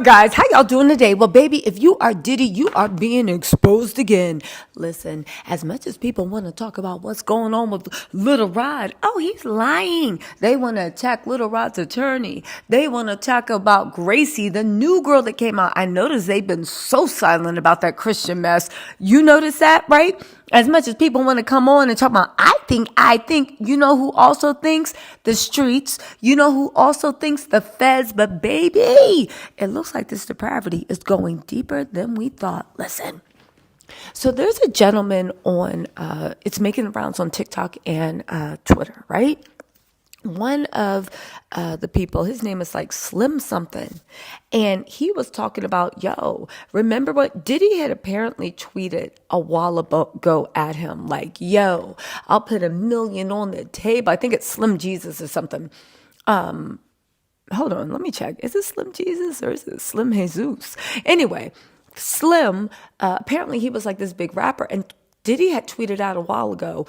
guys? How y'all doing today? Well, baby, if you are Diddy, you are being exposed again. Listen, as much as people want to talk about what's going on with Little Rod, oh, he's lying. They want to attack Little Rod's attorney. They want to talk about Gracie, the new girl that came out. I noticed they've been so silent about that Christian mess. You notice that, right? As much as people want to come on and talk about, I think, you know who also thinks? The streets. You know who also thinks? The feds. But baby, it looks like this depravity is going deeper than we thought. Listen. So there's a gentleman on, it's making the rounds on TikTok and Twitter, right? One of the people, his name is like Slim something. And he was talking about, remember what Diddy had apparently tweeted a while ago at him? Like, I'll put $1 million on the table. I think it's Slim Jesus or something. Hold on, let me check. Is it Slim Jesus or is it Slim Jesus? Anyway, Slim, apparently he was like this big rapper, and Diddy had tweeted out a while ago,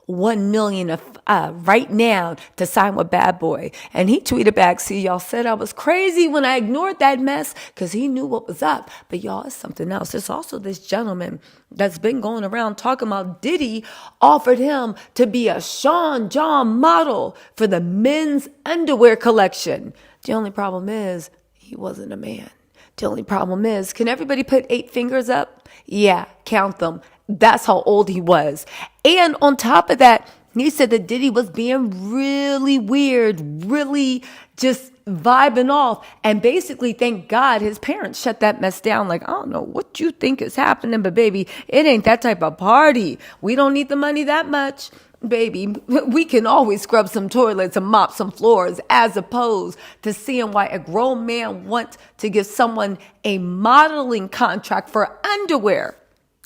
1 million right now to sign with Bad Boy. And he tweeted back, see, y'all said I was crazy when I ignored that mess because he knew what was up. But y'all, it's something else. There's also this gentleman that's been going around talking about Diddy offered him to be a Sean John model for the men's underwear collection. The only problem is he wasn't a man. The only problem is, can everybody put 8 fingers up? Yeah, count them. That's how old he was. And on top of that, he said that Diddy was being really weird, really just vibing off. And basically, thank God, his parents shut that mess down. Like, I don't know what you think is happening, but baby, it ain't that type of party. We don't need the money that much. Baby, we can always scrub some toilets and mop some floors, as opposed to seeing why a grown man wants to give someone a modeling contract for underwear.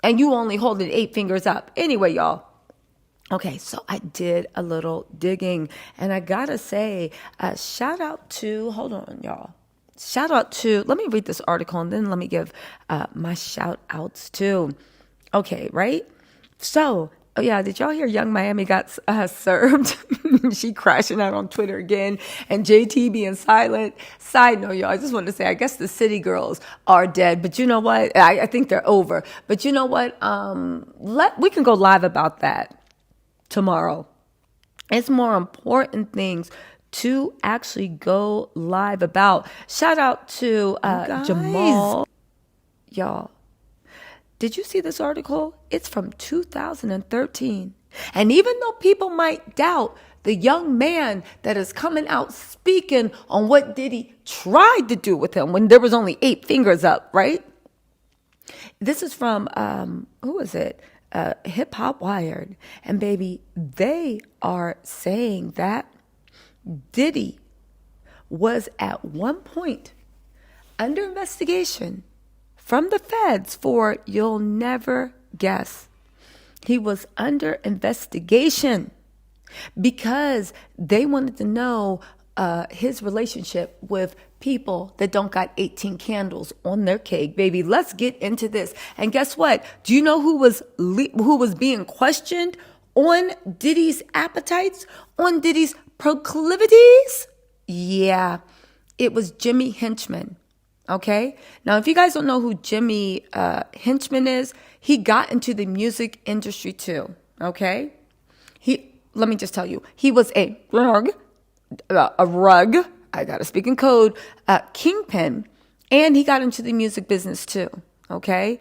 And you only holding 8 fingers up. Anyway, y'all. Okay, so I did a little digging. And I gotta say, shout out to, hold on, y'all. Shout out to, let me read this article and then let me give my shout outs too. Okay, right? So, oh yeah, did y'all hear Young Miami got served? She crashing out on Twitter again. And JT being silent. Side note, y'all, I just wanted to say, I guess the city girls are dead. But you know what? I think they're over. But you know what? We can go live about that tomorrow. It's more important things to actually go live about. Shout out to Jamal. Y'all. Did you see this article? It's from 2013. And even though people might doubt the young man that is coming out speaking on what Diddy tried to do with him when there was only 8 fingers up, right? This is from, who is it? Hip Hop Wired. And baby, they are saying that Diddy was at one point under investigation from the feds for, you'll never guess. He was under investigation because they wanted to know his relationship with people that don't got 18 candles on their cake. Baby, let's get into this. And guess what? Do you know who was being questioned on Diddy's appetites, on Diddy's proclivities? Yeah, it was Jimmy Henchman. Okay. Now, if you guys don't know who Jimmy Henchman is, he got into the music industry too. Okay. Let me just tell you, he was a rug, I got to speak in code, kingpin, and he got into the music business too. Okay.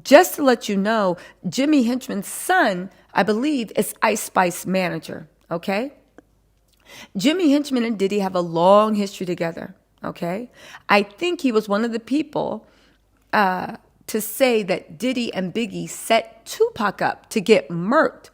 Just to let you know, Jimmy Henchman's son, I believe, is Ice Spice manager. Okay. Jimmy Henchman and Diddy have a long history together. Okay, I think he was one of the people to say that Diddy and Biggie set Tupac up to get murked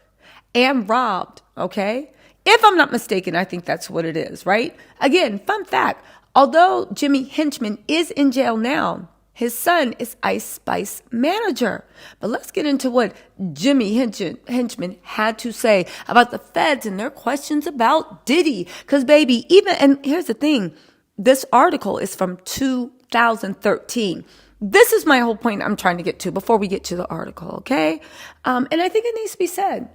and robbed. Okay, if I'm not mistaken, I think that's what it is, right? Again, fun fact, although Jimmy Henchman is in jail now, his son is Ice Spice manager. But let's get into what Jimmy Henchman had to say about the feds and their questions about Diddy. Because baby, and here's the thing, this article is from 2013. This is my whole point I'm trying to get to before we get to the article, okay? And I think it needs to be said.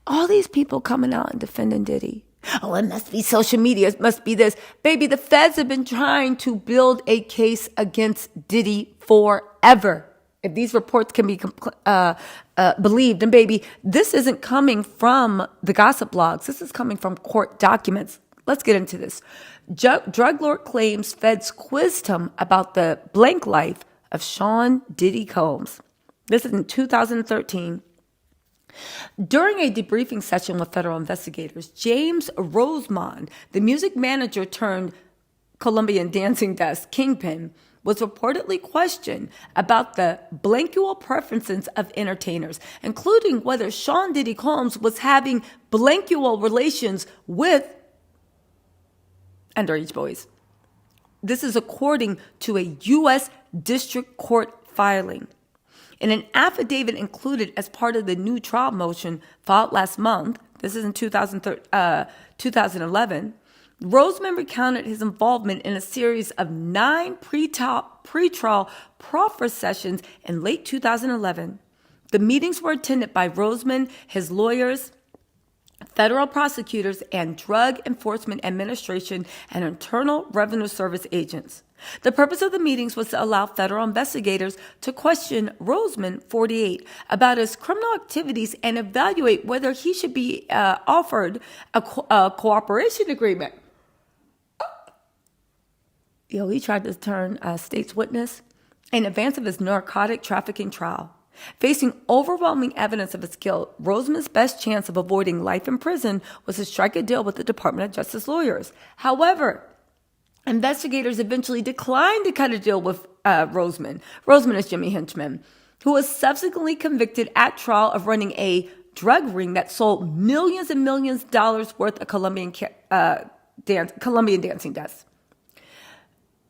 All these people coming out and defending Diddy, Oh, it must be social media. It must be this. Baby, the feds have been trying to build a case against Diddy forever. If these reports can be believed, and baby, this isn't coming from the gossip blogs. This is coming from court documents. Let's get into this. Drug lord claims feds quizzed him about the blank life of Sean Diddy Combs. This is in 2013. During a debriefing session with federal investigators, James Rosemond, the music manager turned Colombian dancing desk kingpin, was reportedly questioned about the blankual preferences of entertainers, including whether Sean Diddy Combs was having blankual relations with underage boys. This is according to a U.S. District Court filing. In an affidavit included as part of the new trial motion filed last month, this is in 2011, Roseman recounted his involvement in a series of 9 pretrial proffer sessions in late 2011. The meetings were attended by Roseman, his lawyers, federal prosecutors, and Drug Enforcement Administration and Internal Revenue Service agents. The purpose of the meetings was to allow federal investigators to question Roseman, 48, about his criminal activities and evaluate whether he should be offered a cooperation agreement. He tried to turn state's witness in advance of his narcotic trafficking trial. Facing overwhelming evidence of his guilt, Roseman's best chance of avoiding life in prison was to strike a deal with the Department of Justice lawyers. However, investigators eventually declined to cut a deal with Roseman. Roseman is Jimmy Henchman, who was subsequently convicted at trial of running a drug ring that sold millions and millions of dollars worth of Colombian dancing desks.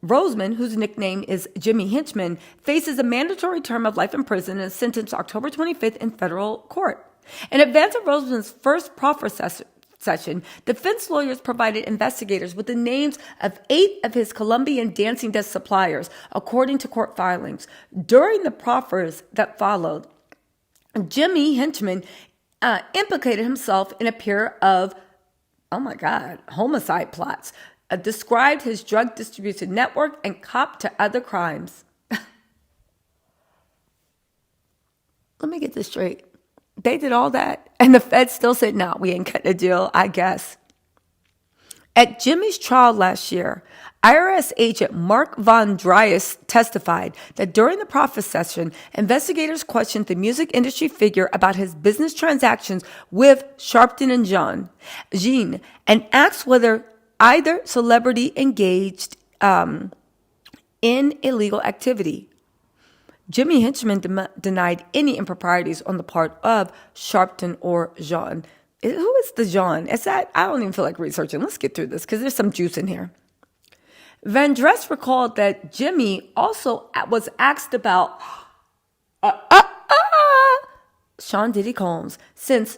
Roseman, whose nickname is Jimmy Henchman, faces a mandatory term of life in prison and is sentenced October 25th in federal court. In advance of Roseman's first proffer session, defense lawyers provided investigators with the names of 8 of his Colombian dancing desk suppliers, according to court filings. During the proffers that followed, Jimmy Henchman implicated himself in a pair of, homicide plots, described his drug distribution network, and copped to other crimes. Let me get this straight. They did all that, and the feds still said, no, we ain't cutting a deal, I guess. At Jimmy's trial last year, IRS agent Mark Von Dries testified that during the proffer session, investigators questioned the music industry figure about his business transactions with Sharpton and Jean, and asked whether either celebrity engaged in illegal activity. Jimmy Henchman denied any improprieties on the part of Sharpton or Jean. Who is the Jean? Is that? I don't even feel like researching. Let's get through this because there's some juice in here. Van Dress recalled that Jimmy also was asked about Sean Diddy Combs, since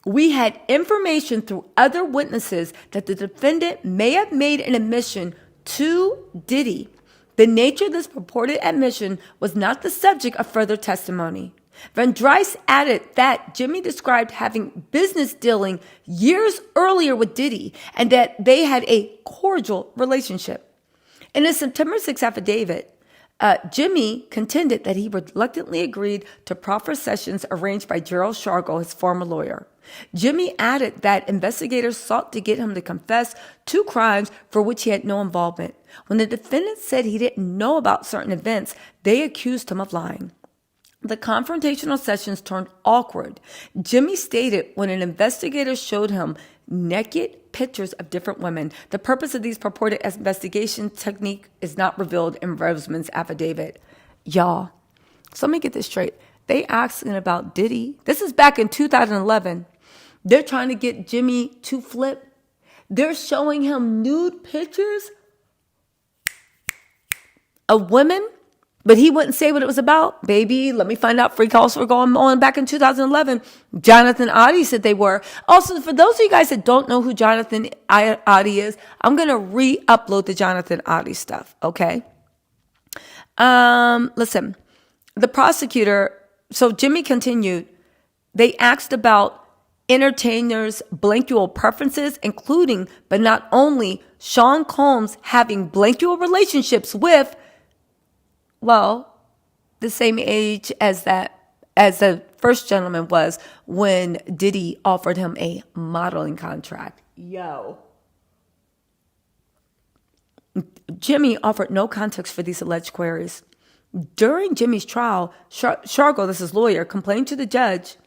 we had information through other witnesses that the defendant may have made an admission to Diddy. The nature of this purported admission was not the subject of further testimony. Van Dries added that Jimmy described having business dealing years earlier with Diddy and that they had a cordial relationship. In a September 6 affidavit, Jimmy contended that he reluctantly agreed to proffer sessions arranged by Gerald Shargo, his former lawyer. Jimmy added that investigators sought to get him to confess to crimes for which he had no involvement. When the defendant said he didn't know about certain events, they accused him of lying. The confrontational sessions turned awkward. Jimmy stated when an investigator showed him naked pictures of different women. The purpose of these purported investigation technique is not revealed in Roseman's affidavit. Y'all, so let me get this straight. They asking about Diddy. This is back in 2011. They're trying to get Jimmy to flip. They're showing him nude pictures of women, but he wouldn't say what it was about. Baby, let me find out. Free calls were going on back in 2011. Jonathan Oddie said they were. Also, for those of you guys that don't know who Jonathan Oddie is, I'm going to re-upload the Jonathan Oddie stuff, okay? Listen, the prosecutor, so Jimmy continued, they asked about entertainers' blankual preferences, including, but not only, Sean Combs having blankual relationships with, well, the same age as the first gentleman was when Diddy offered him a modeling contract. Yo. Jimmy offered no context for these alleged queries. During Jimmy's trial, Shargo, this is lawyer, complained to the judge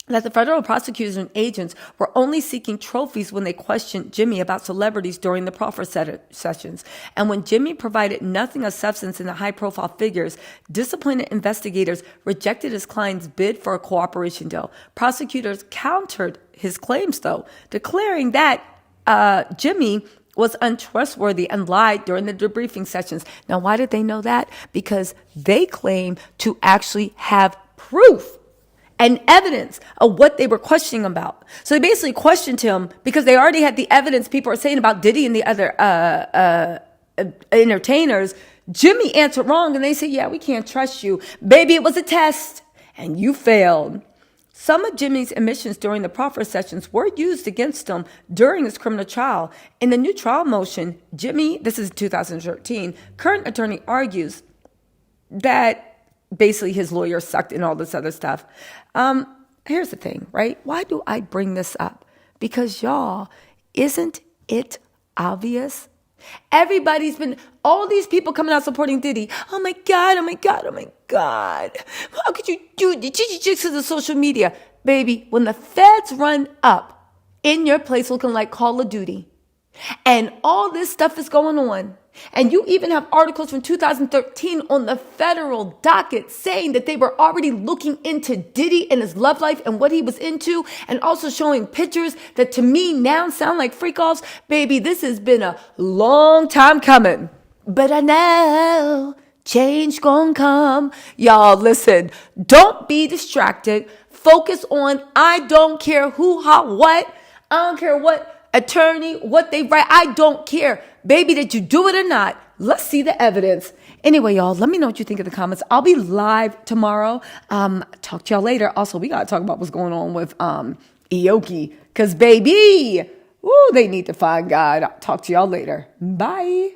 that the federal prosecutors and agents were only seeking trophies when they questioned Jimmy about celebrities during the proffer sessions. And when Jimmy provided nothing of substance in the high-profile figures, disappointed investigators rejected his client's bid for a cooperation deal. Prosecutors countered his claims, though, declaring that Jimmy was untrustworthy and lied during the debriefing sessions. Now, why did they know that? Because they claim to actually have proof and evidence of what they were questioning about. So they basically questioned him because they already had the evidence people are saying about Diddy and the other entertainers. Jimmy answered wrong, and they said, yeah, we can't trust you. Baby, it was a test, and you failed. Some of Jimmy's admissions during the proffer sessions were used against him during his criminal trial. In the new trial motion, Jimmy, this is 2013, current attorney argues that basically his lawyer sucked and all this other stuff. Here's the thing, right? Why do I bring this up? Because y'all, isn't it obvious? Everybody's been, all these people coming out supporting Diddy. Oh my God, oh my God, oh my God. How could you do the jigs to the social media? Baby, when the feds run up in your place looking like Call of Duty, and all this stuff is going on, and you even have articles from 2013 on the federal docket saying that they were already looking into Diddy and his love life and what he was into, and also showing pictures that to me now sound like freak-offs. Baby, this has been a long time coming. But I know change gonna come. Y'all, listen, don't be distracted. Focus on, I don't care who, how, what. I don't care what attorney, what they write. I don't care. Baby, did you do it or not? Let's see the evidence. Anyway, y'all, let me know what you think in the comments. I'll be live tomorrow. Talk to y'all later. Also, we got to talk about what's going on with Ioki. Because, baby, they need to find God. I'll talk to y'all later. Bye.